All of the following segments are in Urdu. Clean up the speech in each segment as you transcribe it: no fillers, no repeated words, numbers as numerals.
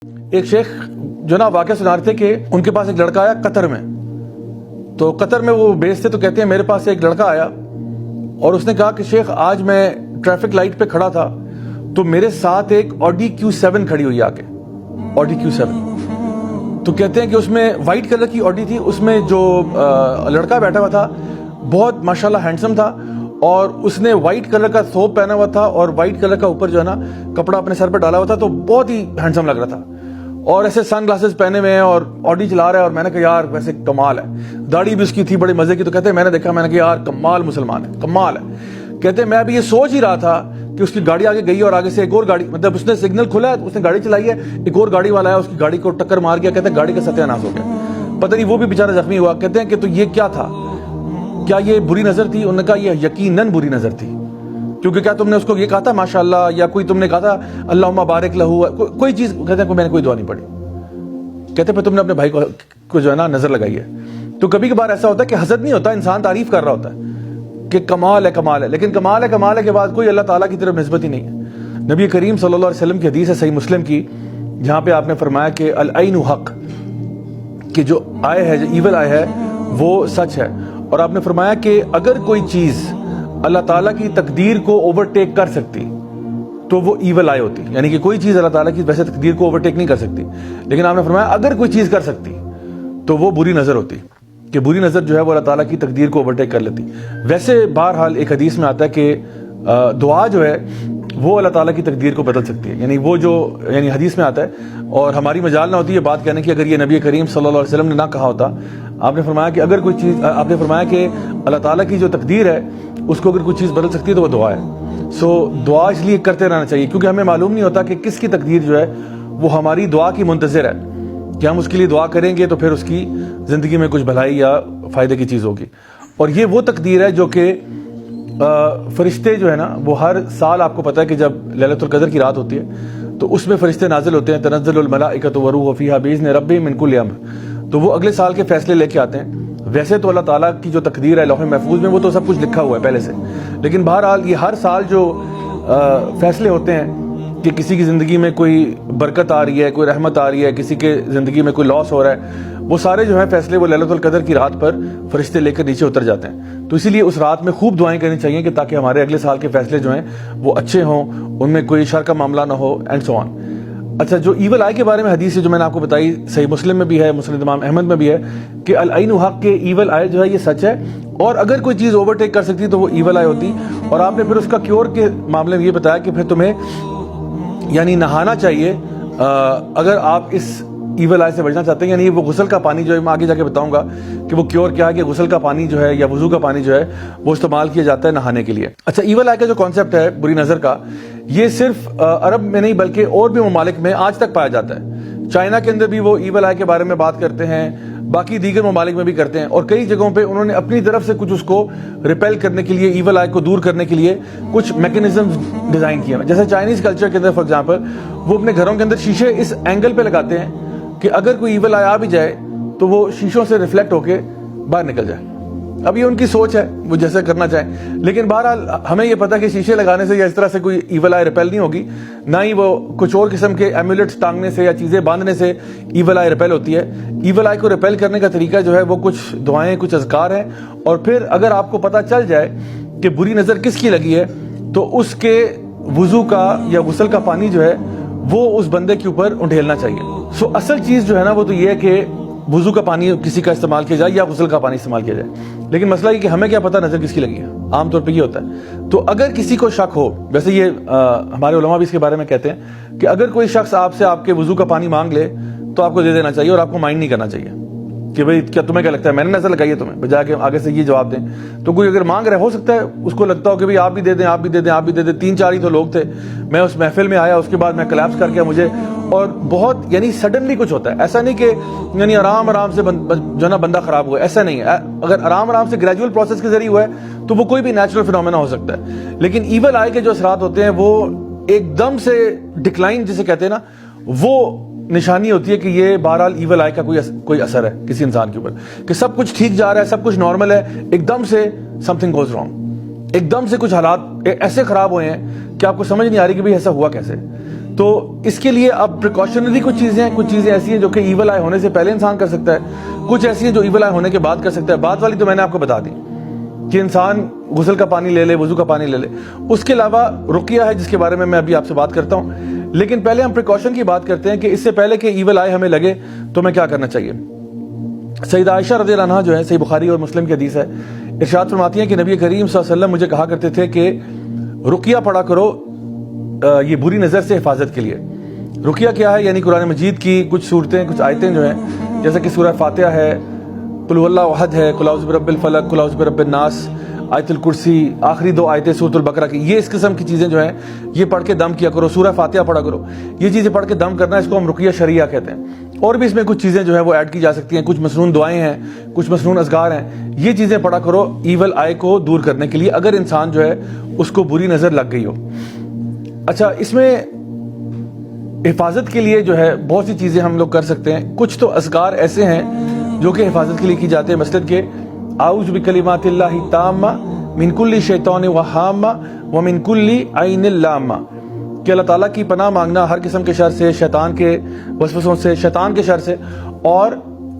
ایک شیخ جو نا واقعہ سنا رہے تھے کہ ان کے پاس ایک لڑکا آیا قطر میں. تو قطر میں وہ بیس تھے, تو کہتے ہیں میرے پاس ایک لڑکا آیا اور اس نے کہا کہ شیخ آج میں ٹریفک لائٹ پہ کھڑا تھا تو میرے ساتھ ایک آڈی Q7 کھڑی ہوئی آ کے, آڈی Q7. تو کہتے ہیں کہ اس میں وائٹ کلر کی آڈی تھی, اس میں جو لڑکا بیٹھا ہوا تھا بہت ماشاءاللہ ہینڈسم تھا, اور اس نے وائٹ کلر کا ثوب پہنا ہوا تھا اور وائٹ کلر کا اوپر جو ہے نا کپڑا اپنے سر پہ ڈالا ہوا تھا, تو بہت ہی ہینڈسم لگ رہا تھا, اور ایسے سن گلاسز پہنے ہوئے ہیں اور آڈی چلا رہا ہے. اور میں نے کہا یار ویسے کمال ہے, داڑھی بھی اس کی تھی بڑے مزے کی. تو کہتے ہیں میں نے دیکھا, میں نے کہا یار کمال مسلمان ہے, کمال ہے. کہتے ہیں میں ابھی یہ سوچ ہی رہا تھا کہ اس کی گاڑی آگے گئی اور آگے سے ایک اور گاڑی, مطلب اس نے سگنل کھلا ہے, اس نے گاڑی چلائی ہے, ایک اور گاڑی والا ہے, اس کی گاڑی کو ٹکر مار گیا. کہتے ہیں گاڑی کا ستیہ ناش ہو گیا, پتہ نہیں وہ بھی بیچارہ زخمی ہوا. کہتے ہیں کہ تو یہ کیا تھا, کیا یہ بری نظر تھی؟ انہوں نے کہا یہ یقیناً بری نظر تھی, کیونکہ کیا تم نے اس کو یہ کہا تھا ماشاءاللہ, یا کوئی تم نے کہا تھا اللہم بارک لہو, کوئی چیز. کہتے ہیں میں نے کوئی دعا نہیں پڑھی. کہتے پھر تم نے اپنے بھائی کو جو ہے نا نظر لگائی ہے. تو کبھی کبھار ایسا ہوتا ہے کہ حسد نہیں ہوتا, انسان تعریف کر رہا ہوتا ہے کہ کمال ہے کمال ہے, لیکن کمال ہے کے بعد کوئی اللہ تعالیٰ کی طرف نسبت ہی نہیں ہے. نبی کریم صلی اللہ علیہ وسلم کی حدیث ہے صحیح مسلم کی, جہاں پہ آپ نے فرمایا کہ العین حق, کہ جو آئے ہے, جو ایول آئے ہے وہ سچ ہے. اور آپ نے فرمایا کہ اگر کوئی چیز اللہ تعالیٰ کی تقدیر کو اوورٹیک کر سکتی تو وہ ایول آئے ہوتی, یعنی کہ کوئی چیز اللہ تعالیٰ کی ویسے تقدیر کو اوورٹیک نہیں کر سکتی, لیکن آپ نے فرمایا اگر کوئی چیز کر سکتی تو وہ بری نظر ہوتی, کہ بری نظر جو ہے وہ اللہ تعالیٰ کی تقدیر کو اوورٹیک کر لیتی. ویسے بہرحال ایک حدیث میں آتا ہے کہ دعا جو ہے وہ اللہ تعالیٰ کی تقدیر کو بدل سکتی ہے, یعنی وہ جو یعنی حدیث میں آتا ہے, اور ہماری مجال نہ ہوتی یہ بات کہنے کی اگر یہ نبی کریم صلی اللہ علیہ وسلم نے نہ کہا ہوتا. آپ نے فرمایا کہ اگر کوئی چیز, آپ نے فرمایا کہ اللہ تعالیٰ کی جو تقدیر ہے اس کو اگر کوئی چیز بدل سکتی ہے تو وہ دعا ہے. سو دعا اس لیے کرتے رہنا چاہیے, کیونکہ ہمیں معلوم نہیں ہوتا کہ کس کی تقدیر جو ہے وہ ہماری دعا کی منتظر ہے, کہ ہم اس کے لیے دعا کریں گے تو پھر اس کی زندگی میں کچھ بھلائی یا فائدے کی چیز ہوگی. اور یہ وہ تقدیر ہے جو کہ فرشتے جو ہے نا وہ ہر سال, آپ کو پتہ ہے کہ جب لیلۃ القدر کی رات ہوتی ہے تو اس میں فرشتے نازل ہوتے ہیں, تنزل الملائکۃ والروح فیہا بإذن ربہم من کل امر, تو وہ اگلے سال کے فیصلے لے کے آتے ہیں. ویسے تو اللہ تعالیٰ کی جو تقدیر ہے لوح محفوظ میں وہ تو سب کچھ لکھا ہوا ہے پہلے سے, لیکن بہرحال یہ ہر سال جو فیصلے ہوتے ہیں کہ کسی کی زندگی میں کوئی برکت آ رہی ہے, کوئی رحمت آ رہی ہے, کسی کے زندگی میں کوئی لاس ہو رہا ہے, وہ سارے جو ہیں فیصلے وہ لیلۃ القدر کی رات پر فرشتے لے کر نیچے اتر جاتے ہیں. تو اسی لیے اس رات میں خوب دعائیں کرنی چاہیے کہ تاکہ ہمارے اگلے سال کے فیصلے جو ہیں وہ اچھے ہوں, ان میں کوئی شر کا معاملہ نہ ہو, اینڈ سو آن. اچھا, جو ایول آئی کے بارے میں حدیث ہے جو میں نے آپ کو بتائی, صحیح مسلم میں بھی ہے, مسند امام احمد میں بھی ہے, کہ العین حق کے ایول آئے جو ہے یہ سچ ہے, اور اگر کوئی چیز اوورٹیک کر سکتی تو وہ ایول آئے ہوتی. اور آپ نے پھر اس کا کیور کے معاملے میں یہ بتایا کہ پھر تمہیں یعنی نہانا چاہیے اگر آپ اس ایول آئے سے بچنا چاہتے ہیں. یعنی وہ غسل کا پانی جو ہے, میں آگے جا کے بتاؤں گا کہ وہ کیور کیا ہے, کہ غسل کا پانی جو ہے یا وضو کا پانی جو ہے وہ استعمال کیا جاتا ہے نہانے کے لیے. اچھا, ایول آئی کا جو کانسیپٹ ہے بری نظر کا, یہ صرف عرب میں نہیں بلکہ اور بھی ممالک میں آج تک پایا جاتا ہے. چائنا کے اندر بھی وہ ایول آئی کے بارے میں بات کرتے ہیں, باقی دیگر ممالک میں بھی کرتے ہیں, اور کئی جگہوں پہ انہوں نے اپنی طرف سے کچھ اس کو ریپیل کرنے کے لیے, ایول آئی کو دور کرنے کے لیے کچھ میکینزم ڈیزائن کیے ہیں. جیسے چائنیز کلچر کے اندر فار ایگزامپل وہ اپنے گھروں کے اندر شیشے اس اینگل پہ لگاتے ہیں کہ اگر کوئی ایول آئی آ بھی جائے تو وہ شیشوں سے ریفلیکٹ ہو کے باہر نکل جائے. اب یہ ان کی سوچ ہے, وہ جیسے کرنا چاہیں, لیکن بہرحال ہمیں یہ پتا کہ شیشے لگانے سے یا اس طرح سے کوئی ایول آئی ریپیل نہیں ہوگی, نہ ہی وہ کچھ اور قسم کے ایمولیٹس ٹانگنے سے یا چیزیں باندھنے سے ایول آئی ریپیل ہوتی ہے. ایول آئی کو ریپیل کرنے کا طریقہ جو ہے وہ کچھ دعائیں, کچھ اذکار ہیں, اور پھر اگر آپ کو پتا چل جائے کہ بری نظر کس کی لگی ہے تو اس کے وضو کا یا غسل کا پانی جو ہے وہ اس بندے کے اوپر انڈھیلنا چاہیے. سو اصل چیز جو ہے نا وہ تو یہ ہے کہ وضو کا پانی کسی کا استعمال کیا جائے یا غسل کا پانی استعمال کیا جائے, لیکن مسئلہ یہ کہ ہمیں کیا پتا نظر کس کی لگی ہے, عام طور پہ یہ ہوتا ہے. تو اگر کسی کو شک ہو, ویسے یہ ہمارے علماء بھی اس کے بارے میں کہتے ہیں کہ اگر کوئی شخص آپ سے آپ کے وضو کا پانی مانگ لے تو آپ کو دے دینا چاہیے, اور آپ کو مائنڈ نہیں کرنا چاہیے کہ بھئی کیا تمہیں کیا لگتا ہے میں نے نظر لگائی ہے تمہیں, بجائے کہ آگے سے یہ جواب دیں. تو کوئی اگر مانگ رہے, ہو سکتا ہے اس کو لگتا ہو کہ بھئی آپ بھی دے دیں, آپ بھی دے دیں, آپ بھی دے دیں. 3-4 ہی تو لوگ تھے, میں اس محفل میں آیا, اس کے بعد میں کلیپس کر کے مجھے, اور بہت یعنی سڈنلی کچھ ہوتا ہے. ایسا نہیں کہ یعنی آرام سے جو نا بندہ خراب ہوا ہے, ایسا نہیں ہے. اگر آرام سے گریجول پروسیس کے ذریعے ہوا ہے تو وہ کوئی بھی نیچرل فینومینا ہو سکتا ہے. لیکن ایول آئی کے جو اثرات ہوتے ہیں وہ ایک دم سے ڈکلائن جسے کہتے ہیں نا, وہ نشانی ہوتی ہے کہ یہ بہرحال ایول آئی کا کوئی اثر ہے کسی انسان کے اوپر, کہ سب کچھ ٹھیک جا رہا ہے, سب کچھ نارمل ہے, ایک دم سے سم تھنگ گوز رانگ, ایک دم سے کچھ حالات ایسے خراب ہوئے ہیں کہ آپ کو سمجھ نہیں آ رہی کہ بھئی ایسا ہوا کیسے. تو اس کے لیے اب پریکاشنری کچھ چیزیں ایسی ہیں جو کہ ایول آئی ہونے سے پہلے انسان کر سکتا ہے، کچھ ایسی ہیں جو ایول آئی ہونے کے بعد کر سکتا ہے. بعد والی تو میں نے آپ کو بتا دی کہ انسان غسل کا پانی لے لے، وضو کا پانی لے لے. اس کے علاوہ رقیہ ہے جس کے بارے میں ابھی آپ سے بات کرتا ہوں. لیکن پہلے ہم پریکاشن کی بات کرتے ہیں کہ اس سے پہلے کہ ایول آئے ہمیں لگے تو ہمیں کیا کرنا چاہیے. سیدہ عائشہ رضی اللہ عنہا جو ہے، صحیح بخاری اور مسلم کی حدیث ہے، ارشاد فرماتی ہیں کہ نبی کریم صلی اللہ علیہ وسلم مجھے کہا کرتے تھے کہ رقیہ پڑھا کرو یہ بری نظر سے حفاظت کے لیے. رقیہ کیا ہے؟ یعنی قرآن مجید کی کچھ صورتیں، کچھ آیتیں جو ہیں، جیسے کہ سورہ فاتحہ ہے، قل هو اللہ احد ہے، قل اعوذ برب الفلق، قل اعوذ برب الناس، آیت الکرسی، آخری 2 آیتیں سورۃ البقرہ کی، یہ اس قسم کی چیزیں جو ہیں یہ پڑھ کے دم کیا کرو. سورہ فاتحہ پڑھا کرو. یہ چیزیں پڑھ کے دم کرنا، اس کو ہم رقیہ شرعیہ کہتے ہیں. اور بھی اس میں کچھ چیزیں جو ہے وہ ایڈ کی جا سکتی ہیں، کچھ مسنون دعائیں ہیں، کچھ مسنون اذکار ہیں. یہ چیزیں پڑھا کرو ایول آئی کو دور کرنے کے لیے، اگر انسان جو ہے اس کو بری نظر لگ گئی ہو. اچھا، اس میں حفاظت کے لیے جو ہے بہت سی چیزیں ہم لوگ کر سکتے ہیں. کچھ تو اذکار ایسے ہیں جو کہ حفاظت کے لیے کی جاتے ہیں، مثلاً کہ اعوذ بکلمات اللہ التامہ من کل شیطان وہامہ ومن کل عین لامہ، کہ اللہ تعالیٰ کی پناہ مانگنا ہر قسم کے شر سے، شیطان کے وسوسوں سے، شیطان کے شر سے، اور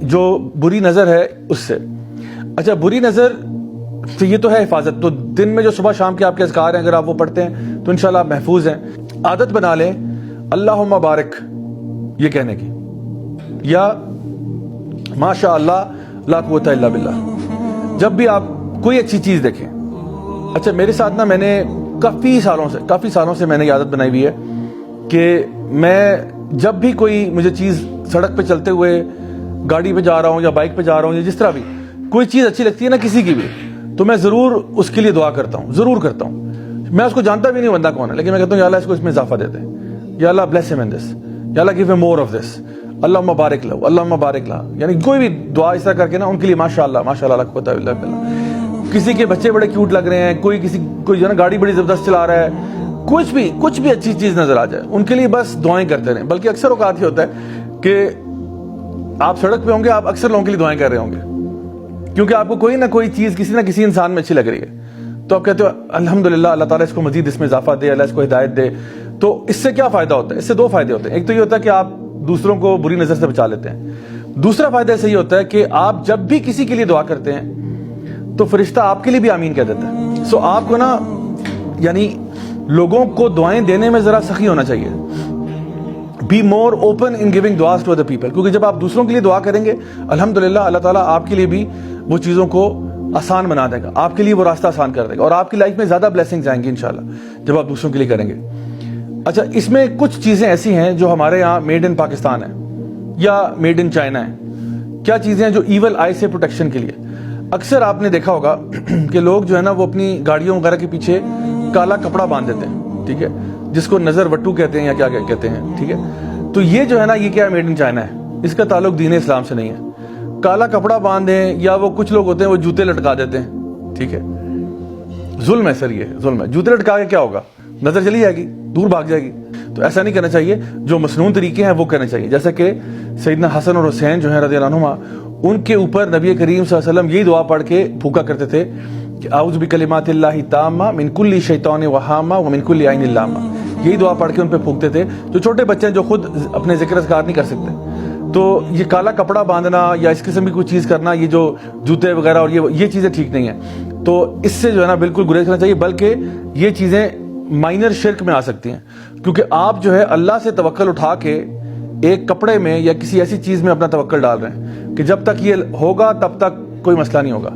جو بری نظر ہے اس سے. اچھا، بری نظر تو یہ تو ہے حفاظت. تو دن میں جو صبح شام کے آپ کے اذکار ہیں، اگر آپ وہ پڑھتے ہیں تو انشاءاللہ آپ محفوظ ہیں. عادت بنا لیں اللہم بارک یہ کہنے کی، یا ماشاء اللہ لا قوت الا باللہ، جب بھی آپ کوئی اچھی چیز دیکھیں. اچھا، میرے ساتھ نا میں نے کافی سالوں سے میں نے عادت بنائی ہوئی ہے کہ میں جب بھی کوئی مجھے چیز سڑک پہ چلتے ہوئے، گاڑی پہ جا رہا ہوں یا بائک پہ جا رہا ہوں یا جس طرح بھی کوئی چیز اچھی لگتی ہے نا کسی کی بھی، تو میں ضرور اس کے لیے دعا کرتا ہوں، ضرور کرتا ہوں. میں اس کو جانتا بھی نہیں بندہ کون ہے، لیکن میں کہتا ہوں یا اللہ اس کو اس میں اضافہ دے دے، یا اللہ بلیس ہم ان دس، یا اللہ گیو ہم مور آف دس، اللہم بارک لہ، اللہم بارک لہ. یعنی کوئی بھی دعا اس طرح کر کے نا ان کے لیے ماشاء اللہ لا قوت الا باللہ. کسی کے بچے بڑے کیوٹ لگ رہے ہیں، کوئی جو ہے نا گاڑی بڑی زبردست چلا رہا ہے، کچھ بھی اچھی چیز نظر آ جائے، ان کے لیے بس دعائیں کرتے رہیں. بلکہ اکثر اوقات یہ ہوتا ہے کہ آپ سڑک پہ ہوں گے، آپ اکثر لوگوں کے لیے دعائیں کر رہے ہوں گے، کیونکہ آپ کو کوئی نہ کوئی چیز کسی نہ کسی انسان میں اچھی لگ رہی ہے، تو آپ کہتے ہو الحمدللہ اللہ تعالیٰ اس کو مزید اس میں اضافہ دے، اللہ اس کو ہدایت دے. تو اس سے کیا فائدہ ہوتا ہے؟ اس سے 2 فائدے ہوتے ہیں. ایک تو یہ ہوتا ہے کہ آپ دوسروں کو بری نظر سے بچا لیتے ہیں. دوسرا فائدہ اس سے یہ ہوتا ہے کہ آپ جب بھی کسی کے لیے دعا کرتے ہیں تو فرشتہ آپ کے لیے بھی آمین کہہ دیتا ہے. سو آپ کو نا یعنی لوگوں کو دعائیں دینے میں ذرا سخی ہونا چاہیے. Be more open in giving دعاز ٹو ادر پیپل، کیونکہ جب آپ دوسروں کے لیے دعا کریں گے الحمدللہ اللہ تعالیٰ آپ کے لیے بھی وہ چیزوں کو آسان بنا دے گا، آپ کے لیے وہ راستہ آسان کر دے گا، اور آپ کی لائف میں زیادہ بلیسنگز آئیں گی انشاءاللہ جب آپ دوسروں کے لیے کریں گے. اچھا، اس میں کچھ چیزیں ایسی ہیں جو ہمارے یہاں میڈ ان پاکستان ہیں یا میڈ ان چائنا ہیں. کیا چیزیں ہیں جو ایول آئی سے پروٹیکشن کے لیے؟ اکثر آپ نے دیکھا ہوگا کہ لوگ جو ہے نا وہ اپنی گاڑیوں وغیرہ کے پیچھے کالا کپڑا باندھ دیتے ہیں، ٹھیک ہے، جس کو نظر وٹو کہتے ہیں یا کیا کہتے ہیں، ٹھیک ہے. تو یہ جو ہے نا یہ کیا ہے؟ میڈ ان چائنا ہے. اس کا تعلق دین اسلام سے نہیں ہے. کالا کپڑا باندھیں، یا وہ کچھ لوگ ہوتے ہیں وہ جوتے لٹکا دیتے ہیں، ٹھیک ہے. ظلم ہے سر، یہ ظلم ہے. جوتے لٹکا کے کیا ہوگا؟ نظر چلی جائے گی، دور بھاگ جائے گی. تو ایسا نہیں کرنا چاہیے. جو مسنون طریقے ہیں وہ کرنے چاہیے، جیسا کہ سیدنا حسن اور حسین جو ہیں رضی اللہ عنہما، ان کے اوپر نبی کریم صلی اللہ علیہ وسلم یہی دعا پڑھ کے پھونکا کرتے تھے کہ اعوذ بکلمات اللہ التامہ من کل شیطان وہامہ ومن کل عین لامہ. یہی دعا پڑھ کے ان پہ پھونکتے تھے. جو چھوٹے بچے ہیں جو خود اپنے ذکر اذکار نہیں کر سکتے، تو یہ کالا کپڑا باندھنا یا اس قسم کی کوئی چیز کرنا، یہ جو جوتے وغیرہ اور یہ چیزیں ٹھیک نہیں ہیں. تو اس سے جو ہے نا بالکل گریز کرنا چاہیے. بلکہ یہ چیزیں مائنر شرک میں آ سکتی ہیں، کیونکہ آپ جو ہے اللہ سے توکل اٹھا کے ایک کپڑے میں یا کسی ایسی چیز میں اپنا توکل ڈال رہے ہیں کہ جب تک یہ ہوگا تب تک کوئی مسئلہ نہیں ہوگا.